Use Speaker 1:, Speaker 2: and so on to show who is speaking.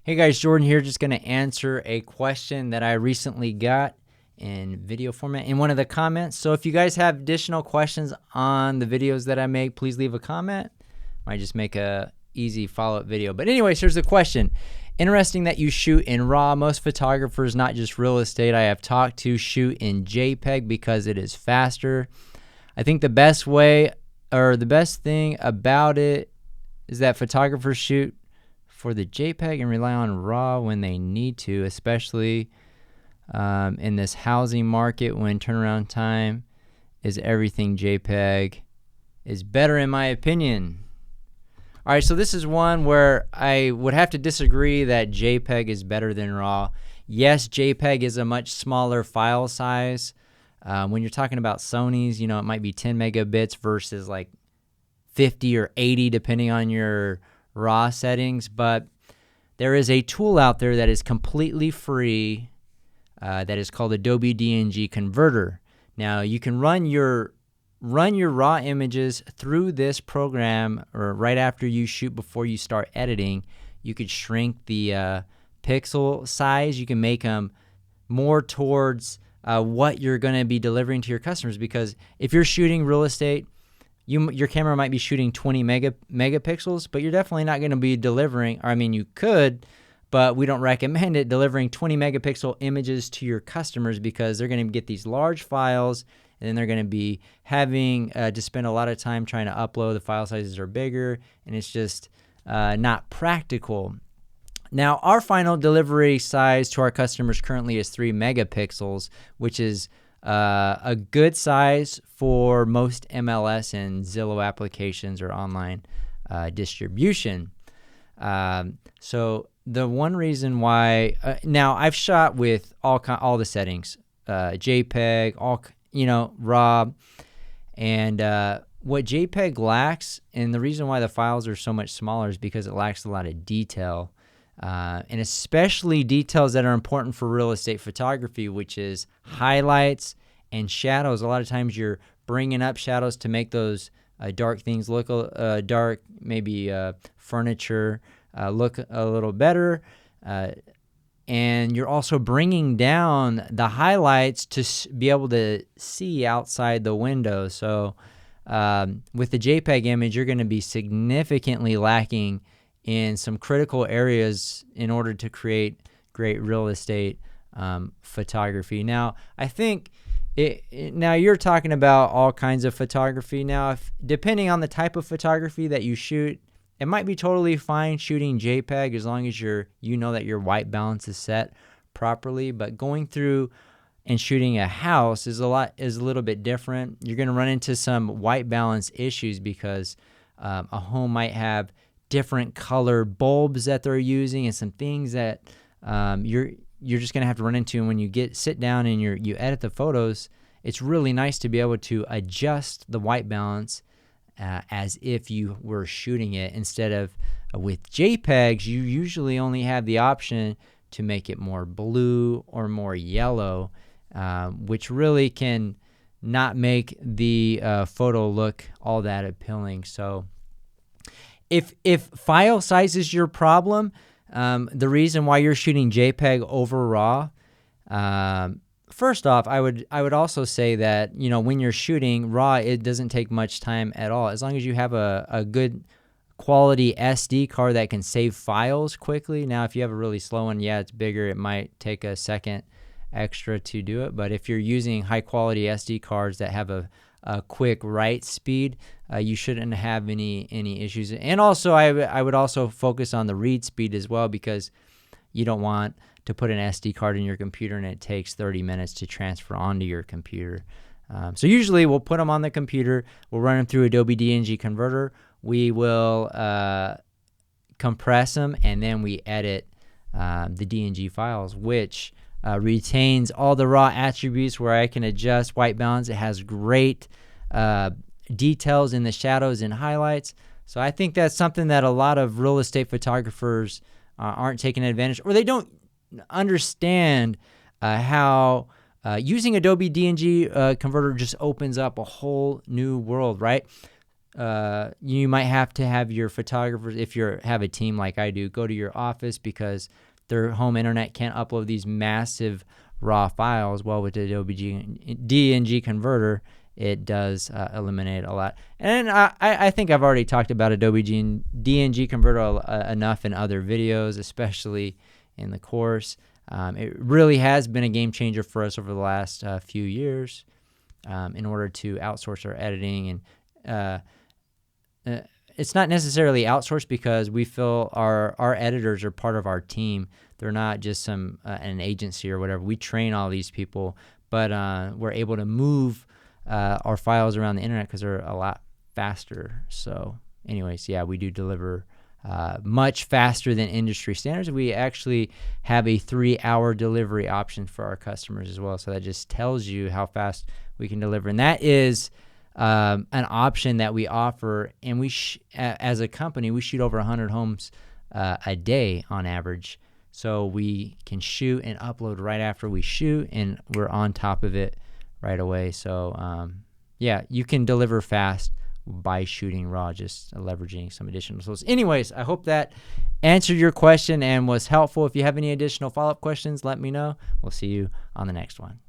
Speaker 1: Hey guys, Jordan here, just going to answer a question that I recently got in video format in one of the comments. So if you guys have additional questions on the videos that I make, please leave a comment. Might just make a easy follow-up video. But anyways, here's the question. Interesting that you shoot in RAW. Most photographers, not just real estate, I have talked to, shoot in JPEG because it is faster. I think the best way, or the best thing about it, is that photographers shoot for the JPEG and rely on RAW when they need to, especially in this housing market when turnaround time is everything. JPEG is better in my opinion. All right, so this is one where I would have to disagree that JPEG is better than RAW. Yes, JPEG is a much smaller file size. When you're talking about Sony's, you know, it might be 10 megabits versus like 50 or 80 depending on your RAW settings, but there is a tool out there that is completely free that is called Adobe DNG Converter. Now you can run your raw images through this program, or right after you shoot before you start editing. You could shrink the pixel size. You can make them more towards what you're going to be delivering to your customers, because if you're shooting real estate, your camera might be shooting 20 megapixels, but you're definitely not going to be delivering, or I mean you could, but we don't recommend it, delivering 20 megapixel images to your customers, because they're going to get these large files and then they're going to be having to spend a lot of time trying to upload. The file sizes are bigger and it's just not practical. Now our final delivery size to our customers currently is 3 megapixels, which is a good size for most MLS and Zillow applications or online distribution. So the one reason why now I've shot with all the settings, JPEG, RAW, and what JPEG lacks, and the reason why the files are so much smaller, is because it lacks a lot of detail, and especially details that are important for real estate photography, which is highlights and shadows. A lot of times you're bringing up shadows to make those dark things look dark, maybe furniture look a little better, and you're also bringing down the highlights to be able to see outside the window. So with the JPEG image, you're going to be significantly lacking in some critical areas in order to create great real estate photography. Now, I think now you're talking about all kinds of photography. Now, depending on the type of photography that you shoot, it might be totally fine shooting JPEG as long as you know that your white balance is set properly. But going through and shooting a house is a little bit different. You're going to run into some white balance issues because a home might have different color bulbs that they're using, and some things that you're just going to have to run into. And when you sit down and you edit the photos, it's really nice to be able to adjust the white balance as if you were shooting it, instead of with JPEGs, you usually only have the option to make it more blue or more yellow, which really can not make the photo look all that appealing. So if file size is your problem, the reason why you're shooting JPEG over RAW, first off, I would also say that, you know, when you're shooting RAW, it doesn't take much time at all. As long as you have a good quality SD card that can save files quickly. Now, if you have a really slow one, yeah, it's bigger. It might take a second extra to do it. But if you're using high quality SD cards that have a quick write speed, you shouldn't have any issues. And also, I would also focus on the read speed as well, because you don't want to put an SD card in your computer and it takes 30 minutes to transfer onto your computer. So usually we'll put them on the computer, we'll run them through Adobe DNG Converter, we will compress them, and then we edit the DNG files, which retains all the raw attributes where I can adjust white balance. It has great details in the shadows and highlights. So I think that's something that a lot of real estate photographers aren't taking advantage, or they don't understand how using Adobe DNG Converter just opens up a whole new world, right? You might have to have your photographers, if you have a team like I do, go to your office because their home internet can't upload these massive raw files. Well, with the Adobe DNG converter, it does eliminate a lot. And I think I've already talked about Adobe DNG converter enough in other videos, especially in the course. It really has been a game changer for us over the last few years in order to outsource our editing. And it's not necessarily outsourced because we feel our editors are part of our team. They're not just an agency or whatever. We train all these people, but we're able to move our files around the internet because they're a lot faster. So anyways, yeah, we do deliver much faster than industry standards. We actually have a 3-hour delivery option for our customers as well. So that just tells you how fast we can deliver. And that is an option that we offer. And we, as a company, we shoot over 100 homes a day on average. So we can shoot and upload right after we shoot, and we're on top of it right away. So yeah, you can deliver fast by shooting raw, just leveraging some additional tools. Anyways, I hope that answered your question and was helpful. If you have any additional follow-up questions, let me know. We'll see you on the next one.